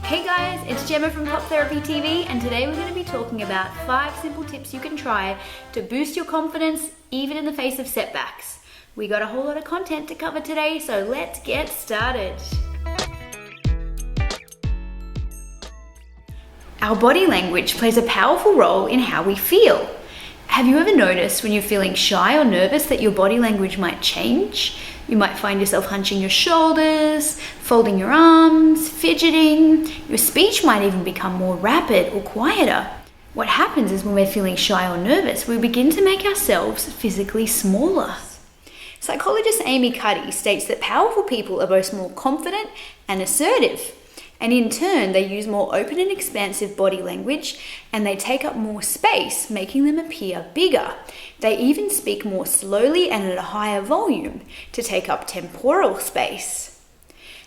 Hey guys, it's Gemma from Pop Therapy TV, and today we're going to be talking about 5 simple tips you can try to boost your confidence even in the face of setbacks. We got a whole lot of content to cover today, so let's get started. Our body language plays a powerful role in how we feel. Have you ever noticed when you're feeling shy or nervous that your body language might change? You might find yourself hunching your shoulders, folding your arms, fidgeting. Your speech might even become more rapid or quieter. What happens is when we're feeling shy or nervous, we begin to make ourselves physically smaller. Psychologist Amy Cuddy states that powerful people are both more confident and assertive. And in turn, they use more open and expansive body language, and they take up more space, making them appear bigger. They even speak more slowly and at a higher volume to take up temporal space.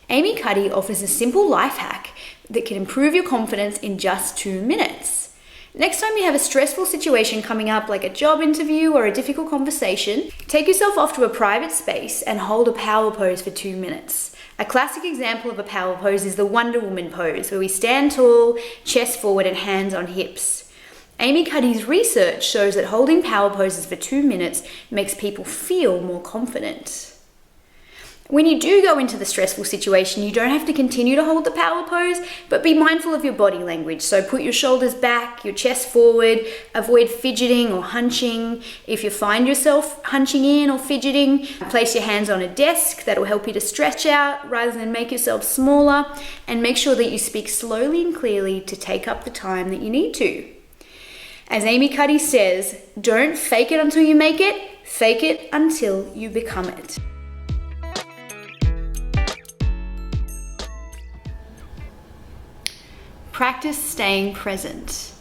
Amy Cuddy offers a simple life hack that can improve your confidence in just 2 minutes. Next time you have a stressful situation coming up, like a job interview or a difficult conversation, take yourself off to a private space and hold a power pose for 2 minutes. A classic example of a power pose is the Wonder Woman pose, where we stand tall, chest forward and hands on hips. Amy Cuddy's research shows that holding power poses for 2 minutes makes people feel more confident. When you do go into the stressful situation, you don't have to continue to hold the power pose, but be mindful of your body language. So put your shoulders back, your chest forward, avoid fidgeting or hunching. If you find yourself hunching in or fidgeting, place your hands on a desk. That'll help you to stretch out rather than make yourself smaller, and make sure that you speak slowly and clearly to take up the time that you need to. As Amy Cuddy says, don't fake it until you make it, fake it until you become it. Practice staying present.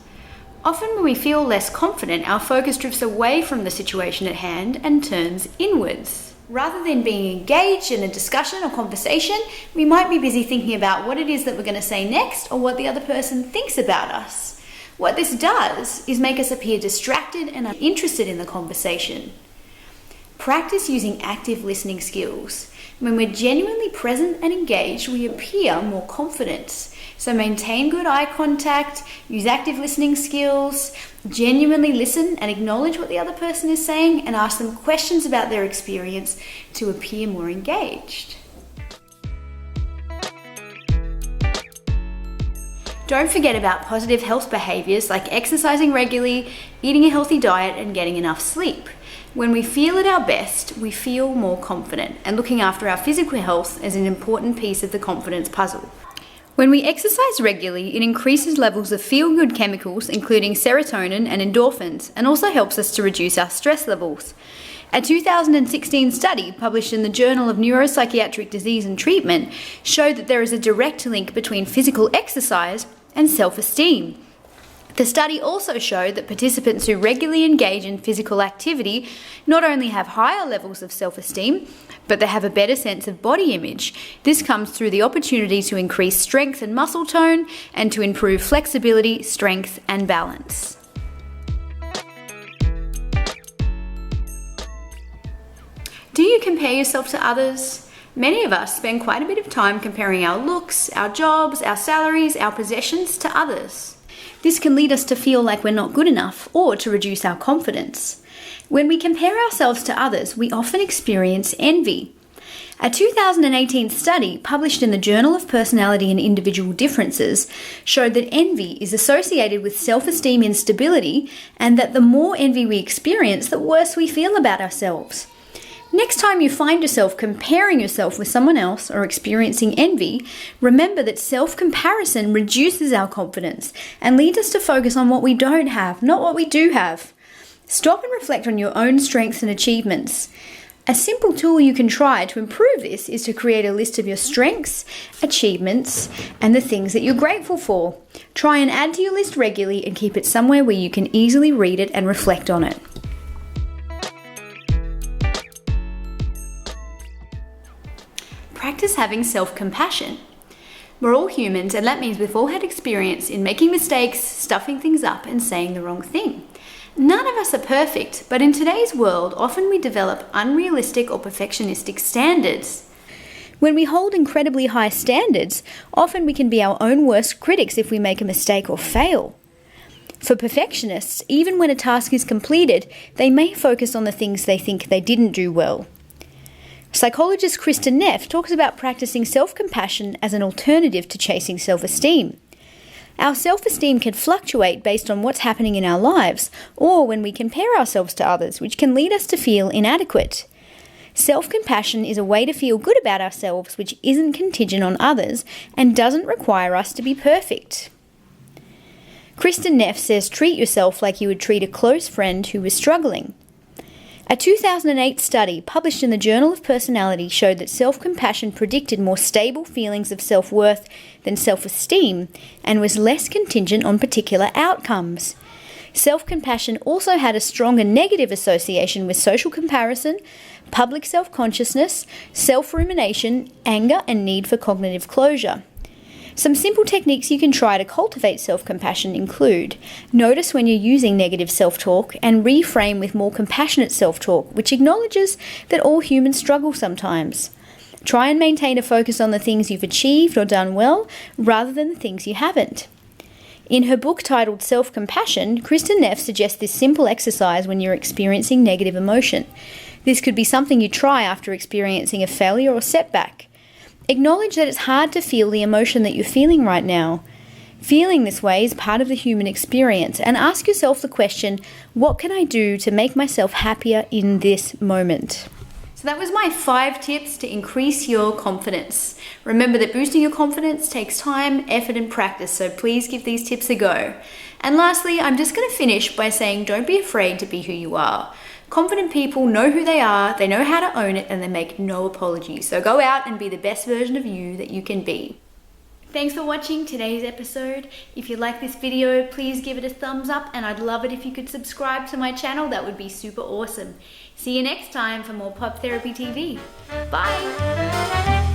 Often when we feel less confident, our focus drifts away from the situation at hand and turns inwards. Rather than being engaged in a discussion or conversation, we might be busy thinking about what it is that we're going to say next or what the other person thinks about us. What this does is make us appear distracted and uninterested in the conversation. Practice using active listening skills. When we're genuinely present and engaged, we appear more confident. So maintain good eye contact, use active listening skills, genuinely listen and acknowledge what the other person is saying, and ask them questions about their experience to appear more engaged. Don't forget about positive health behaviors like exercising regularly, eating a healthy diet, and getting enough sleep. When we feel at our best, we feel more confident, and looking after our physical health is an important piece of the confidence puzzle. When we exercise regularly, it increases levels of feel-good chemicals, including serotonin and endorphins, and also helps us to reduce our stress levels. A 2016 study published in the Journal of Neuropsychiatric Disease and Treatment showed that there is a direct link between physical exercise and self-esteem. The study also showed that participants who regularly engage in physical activity not only have higher levels of self-esteem, but they have a better sense of body image. This comes through the opportunity to increase strength and muscle tone and to improve flexibility, strength, and balance. Do you compare yourself to others? Many of us spend quite a bit of time comparing our looks, our jobs, our salaries, our possessions to others. This can lead us to feel like we're not good enough or to reduce our confidence. When we compare ourselves to others, we often experience envy. A 2018 study published in the Journal of Personality and Individual Differences showed that envy is associated with self-esteem instability, and that the more envy we experience, the worse we feel about ourselves. Next time you find yourself comparing yourself with someone else or experiencing envy, remember that self-comparison reduces our confidence and leads us to focus on what we don't have, not what we do have. Stop and reflect on your own strengths and achievements. A simple tool you can try to improve this is to create a list of your strengths, achievements, and the things that you're grateful for. Try and add to your list regularly and keep it somewhere where you can easily read it and reflect on it. Practice having self-compassion. We're all humans, and that means we've all had experience in making mistakes, stuffing things up, and saying the wrong thing. None of us are perfect, but in today's world, often we develop unrealistic or perfectionistic standards. When we hold incredibly high standards, often we can be our own worst critics if we make a mistake or fail. For perfectionists, even when a task is completed, they may focus on the things they think they didn't do well. Psychologist Kristin Neff talks about practicing self-compassion as an alternative to chasing self-esteem. Our self-esteem can fluctuate based on what's happening in our lives, or when we compare ourselves to others, which can lead us to feel inadequate. Self-compassion is a way to feel good about ourselves which isn't contingent on others and doesn't require us to be perfect. Kristin Neff says treat yourself like you would treat a close friend who was struggling. A 2008 study published in the Journal of Personality showed that self-compassion predicted more stable feelings of self-worth than self-esteem and was less contingent on particular outcomes. Self-compassion also had a stronger negative association with social comparison, public self-consciousness, self-rumination, anger, and need for cognitive closure. Some simple techniques you can try to cultivate self-compassion include: notice when you're using negative self-talk and reframe with more compassionate self-talk, which acknowledges that all humans struggle sometimes. Try and maintain a focus on the things you've achieved or done well rather than the things you haven't. In her book titled Self-Compassion, Kristin Neff suggests this simple exercise when you're experiencing negative emotion. This could be something you try after experiencing a failure or setback. Acknowledge that it's hard to feel the emotion that you're feeling right now. Feeling this way is part of the human experience, and ask yourself the question, what can I do to make myself happier in this moment? So that was my 5 tips to increase your confidence. Remember that boosting your confidence takes time, effort, and practice, so please give these tips a go. And lastly, I'm just going to finish by saying don't be afraid to be who you are. Confident people know who they are, they know how to own it, and they make no apologies. So go out and be the best version of you that you can be. Thanks for watching today's episode. If you like this video, please give it a thumbs up, and I'd love it if you could subscribe to my channel. That would be super awesome. See you next time for more Pop Therapy TV. Bye!